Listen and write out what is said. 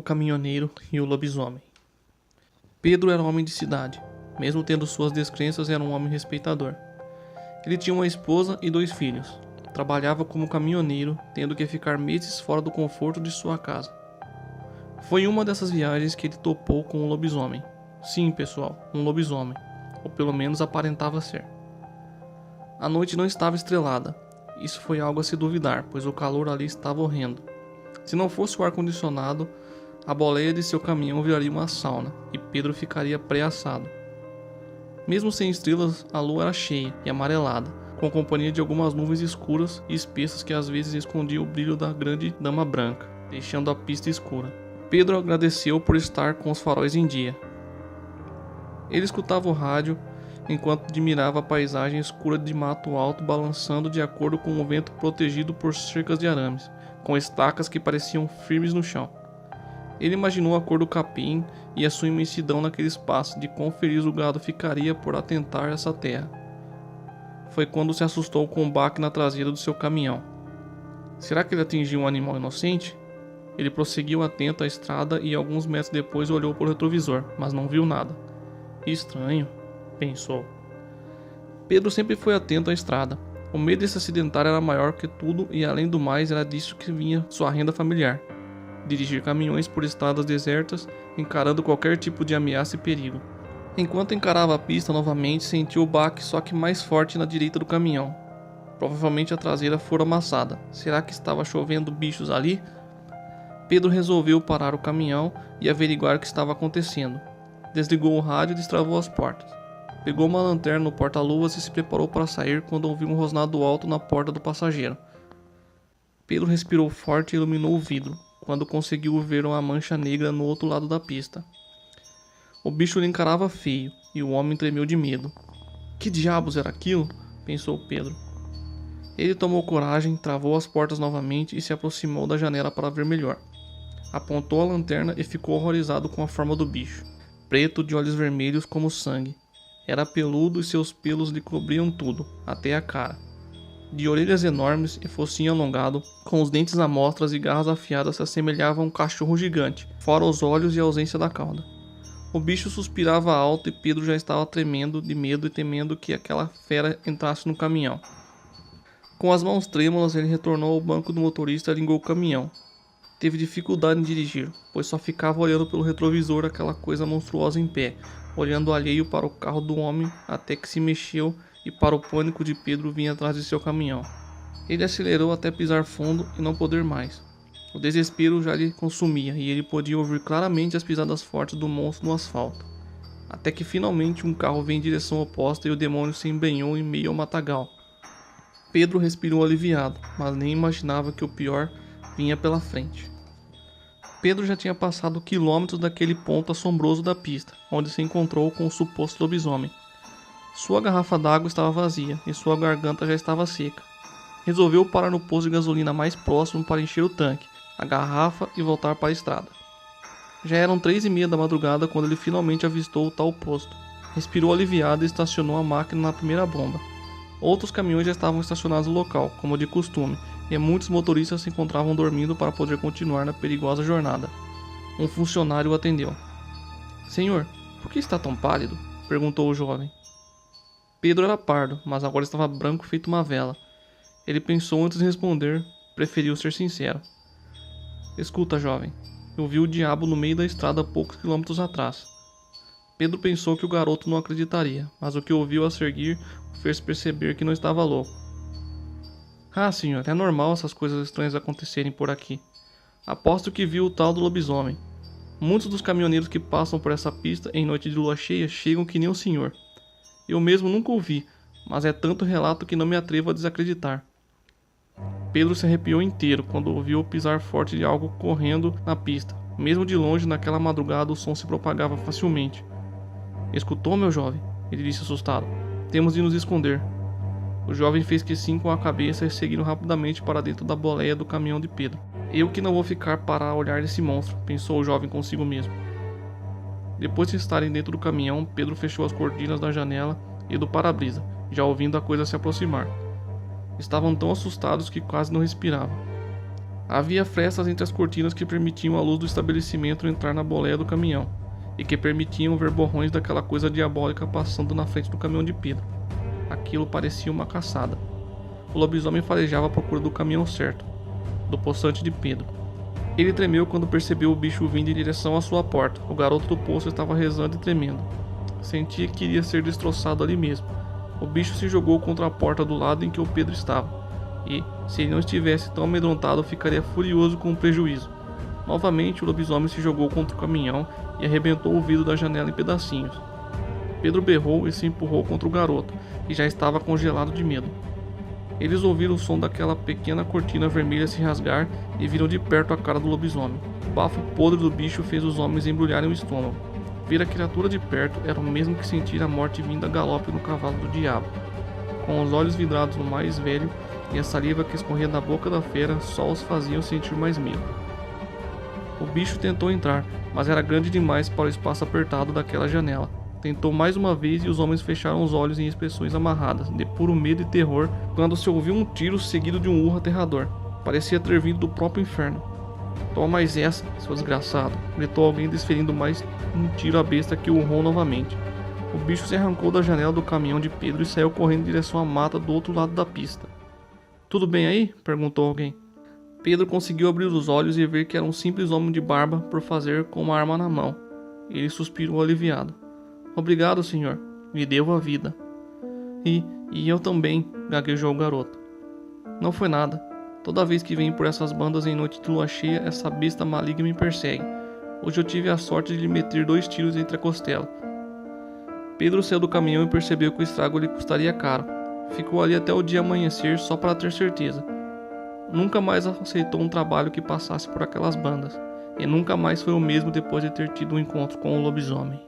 o caminhoneiro e o lobisomem. Pedro era um homem de cidade. Mesmo tendo suas descrenças, era um homem respeitador. Ele tinha uma esposa e 2 filhos. Trabalhava como caminhoneiro, tendo que ficar meses fora do conforto de sua casa. Foi em uma dessas viagens que ele topou com um lobisomem. Sim, pessoal, um lobisomem. Ou pelo menos aparentava ser. A noite não estava estrelada. Isso foi algo a se duvidar, pois o calor ali estava horrendo. Se não fosse o ar-condicionado, a boleia de seu caminhão viraria uma sauna e Pedro ficaria pré-assado. Mesmo sem estrelas, a lua era cheia e amarelada, com a companhia de algumas nuvens escuras e espessas que às vezes escondiam o brilho da grande dama branca, deixando a pista escura. Pedro agradeceu por estar com os faróis em dia. Ele escutava o rádio enquanto admirava a paisagem escura de mato alto balançando de acordo com o vento protegido por cercas de arames, com estacas que pareciam firmes no chão. Ele imaginou a cor do capim e a sua imensidão naquele espaço, de quão feliz o gado ficaria por atentar essa terra. Foi quando se assustou com um baque na traseira do seu caminhão. Será que ele atingiu um animal inocente? Ele prosseguiu atento à estrada e alguns metros depois olhou para o retrovisor, mas não viu nada. Estranho, pensou. Pedro sempre foi atento à estrada. O medo de se acidentar era maior que tudo e, além do mais, era disso que vinha sua renda familiar. Dirigir caminhões por estradas desertas, encarando qualquer tipo de ameaça e perigo. Enquanto encarava a pista novamente, sentiu o baque só que mais forte na direita do caminhão. Provavelmente a traseira fora amassada. Será que estava chovendo bichos ali? Pedro resolveu parar o caminhão e averiguar o que estava acontecendo. Desligou o rádio e destravou as portas. Pegou uma lanterna no porta-luvas e se preparou para sair quando ouviu um rosnado alto na porta do passageiro. Pedro respirou forte e iluminou o vidro, quando conseguiu ver uma mancha negra no outro lado da pista. O bicho lhe encarava feio, e o homem tremeu de medo. Que diabos era aquilo? Pensou Pedro. Ele tomou coragem, travou as portas novamente e se aproximou da janela para ver melhor. Apontou a lanterna e ficou horrorizado com a forma do bicho. Preto, de olhos vermelhos como sangue. Era peludo e seus pelos lhe cobriam tudo, até a cara. De orelhas enormes e focinho alongado, com os dentes à mostras e garras afiadas, se assemelhava a um cachorro gigante, fora os olhos e a ausência da cauda. O bicho suspirava alto e Pedro já estava tremendo de medo e temendo que aquela fera entrasse no caminhão. Com as mãos trêmulas, ele retornou ao banco do motorista e ligou o caminhão. Teve dificuldade em dirigir, pois só ficava olhando pelo retrovisor aquela coisa monstruosa em pé, olhando alheio para o carro do homem até que se mexeu e, para o pânico de Pedro, vinha atrás de seu caminhão. Ele acelerou até pisar fundo e não poder mais. O desespero já lhe consumia e ele podia ouvir claramente as pisadas fortes do monstro no asfalto. Até que finalmente um carro veio em direção oposta e o demônio se embrenhou em meio ao matagal. Pedro respirou aliviado, mas nem imaginava que o pior vinha pela frente. Pedro já tinha passado quilômetros daquele ponto assombroso da pista, onde se encontrou com o suposto lobisomem. Sua garrafa d'água estava vazia e sua garganta já estava seca. Resolveu parar no posto de gasolina mais próximo para encher o tanque, a garrafa e voltar para a estrada. Já eram 3:30 da madrugada quando ele finalmente avistou o tal posto. Respirou aliviado e estacionou a máquina na primeira bomba. Outros caminhões já estavam estacionados no local, como de costume, e muitos motoristas se encontravam dormindo para poder continuar na perigosa jornada. Um funcionário o atendeu. "Senhor, por que está tão pálido?" perguntou o jovem. Pedro era pardo, mas agora estava branco feito uma vela. Ele pensou antes de responder, preferiu ser sincero. "Escuta, jovem, eu vi o diabo no meio da estrada poucos quilômetros atrás." Pedro pensou que o garoto não acreditaria, mas o que ouviu a seguir o fez perceber que não estava louco. "Ah, senhor, é normal essas coisas estranhas acontecerem por aqui. Aposto que viu o tal do lobisomem. Muitos dos caminhoneiros que passam por essa pista em noite de lua cheia chegam que nem o senhor. Eu mesmo nunca o vi, mas é tanto relato que não me atrevo a desacreditar." Pedro se arrepiou inteiro quando ouviu o pisar forte de algo correndo na pista. Mesmo de longe, naquela madrugada, o som se propagava facilmente. "Escutou, meu jovem?" ele disse assustado. "Temos de nos esconder." O jovem fez que sim com a cabeça e seguiram rapidamente para dentro da boleia do caminhão de Pedro. "Eu que não vou ficar para olhar esse monstro", pensou o jovem consigo mesmo. Depois de estarem dentro do caminhão, Pedro fechou as cortinas da janela e do para-brisa, já ouvindo a coisa se aproximar. Estavam tão assustados que quase não respiravam. Havia frestas entre as cortinas que permitiam a luz do estabelecimento entrar na boleia do caminhão, e que permitiam ver borrões daquela coisa diabólica passando na frente do caminhão de Pedro. Aquilo parecia uma caçada. O lobisomem farejava à procura do caminhão certo, do poçante de Pedro. Ele tremeu quando percebeu o bicho vindo em direção à sua porta. O garoto do poço estava rezando e tremendo. Sentia que iria ser destroçado ali mesmo. O bicho se jogou contra a porta do lado em que o Pedro estava. E, se ele não estivesse tão amedrontado, ficaria furioso com o prejuízo. Novamente, o lobisomem se jogou contra o caminhão e arrebentou o vidro da janela em pedacinhos. Pedro berrou e se empurrou contra o garoto, que já estava congelado de medo. Eles ouviram o som daquela pequena cortina vermelha se rasgar e viram de perto a cara do lobisomem. O bafo podre do bicho fez os homens embrulharem o estômago. Ver a criatura de perto era o mesmo que sentir a morte vinda a galope no cavalo do diabo. Com os olhos vidrados no mais velho e a saliva que escorria da boca da fera só os faziam sentir mais medo. O bicho tentou entrar, mas era grande demais para o espaço apertado daquela janela. Tentou mais uma vez e os homens fecharam os olhos em expressões amarradas, de puro medo e terror, quando se ouviu um tiro seguido de um urro aterrador. Parecia ter vindo do próprio inferno. Toma mais essa, seu desgraçado, gritou alguém desferindo mais um tiro à besta que urrou novamente. O bicho se arrancou da janela do caminhão de Pedro e saiu correndo em direção à mata do outro lado da pista. Tudo bem aí? Perguntou alguém. Pedro conseguiu abrir os olhos e ver que era um simples homem de barba por fazer com uma arma na mão. Ele suspirou aliviado. Obrigado, senhor. Me devo a vida. E eu também, gaguejou o garoto. Não foi nada. Toda vez que venho por essas bandas em noite de lua cheia, essa besta maligna me persegue. Hoje eu tive a sorte de lhe meter 2 tiros entre a costela. Pedro saiu do caminhão e percebeu que o estrago lhe custaria caro. Ficou ali até o dia amanhecer só para ter certeza. Nunca mais aceitou um trabalho que passasse por aquelas bandas. E nunca mais foi o mesmo depois de ter tido um encontro com o lobisomem.